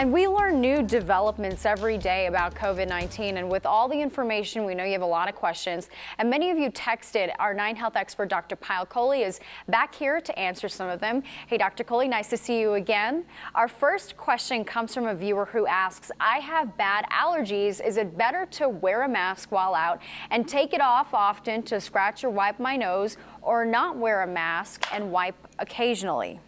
And we learn new developments every day about COVID-19. And with all the information, we know you have a lot of questions. And many of you texted. Our 9 Health expert, Dr. Payal Kohli, is back here to answer some of them. Hey, Dr. Kohli, nice to see you again. Our first question comes from a viewer who asks, I have bad allergies. Is it better to wear a mask while out and take it off often to scratch or wipe my nose, or not wear a mask and wipe occasionally?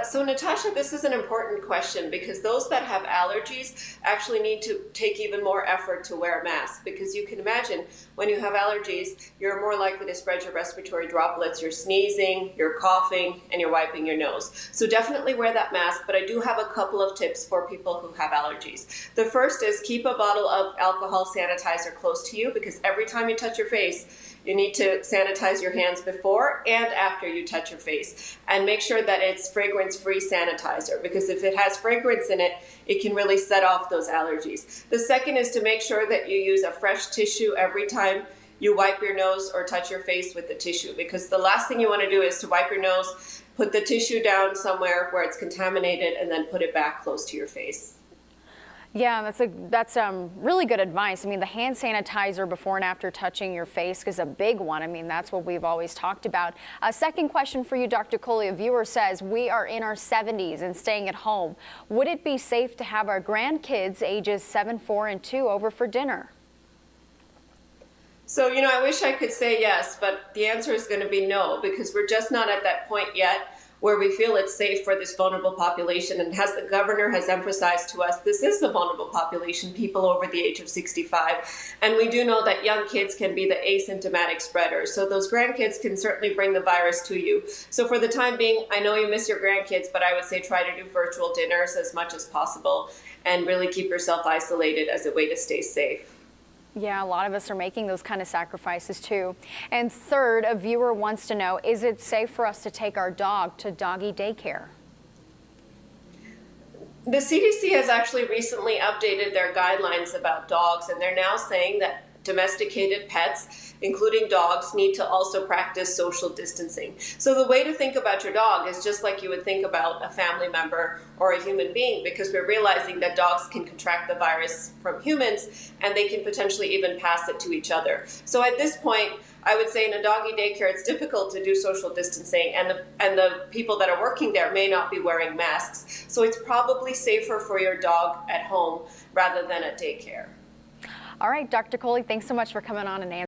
So Natasha, this is an important question because those that have allergies actually need to take even more effort to wear a mask, because you can imagine when you have allergies, you're more likely to spread your respiratory droplets. You're sneezing, you're coughing, and you're wiping your nose. So definitely wear that mask, but I do have a couple of tips for people who have allergies. The first is keep a bottle of alcohol sanitizer close to you, because every time you touch your face, you need to sanitize your hands before and after you touch your face. And make sure that it's fragrance-free sanitizer, because if it has fragrance in it, it can really set off those allergies. The second is to make sure that you use a fresh tissue every time you wipe your nose or touch your face with the tissue, because the last thing you want to do is to wipe your nose, put the tissue down somewhere where it's contaminated, and then put it back close to your face. Yeah, that's really good advice. I mean, the hand sanitizer before and after touching your face is a big one. I mean, that's what we've always talked about. A second question for you, Dr. Kohli. A viewer says, we are in our 70s and staying at home. Would it be safe to have our grandkids ages 7, 4, and 2 over for dinner? So, I wish I could say yes, but the answer is going to be no, because we're just not at that point yet where we feel it's safe for this vulnerable population. And as the governor has emphasized to us, this is the vulnerable population, people over the age of 65. And we do know that young kids can be the asymptomatic spreaders. So those grandkids can certainly bring the virus to you. So for the time being, I know you miss your grandkids, but I would say try to do virtual dinners as much as possible and really keep yourself isolated as a way to stay safe. Yeah, a lot of us are making those kind of sacrifices too. And third, a viewer wants to know, is it safe for us to take our dog to doggy daycare? The CDC has actually recently updated their guidelines about dogs, and they're now saying that domesticated pets, including dogs, need to also practice social distancing. So the way to think about your dog is just like you would think about a family member or a human being, because we're realizing that dogs can contract the virus from humans and they can potentially even pass it to each other. So at this point, I would say in a doggy daycare, it's difficult to do social distancing, and the people that are working there may not be wearing masks. So it's probably safer for your dog at home rather than at daycare. All right, Dr. Kohli, thanks so much for coming on and answering.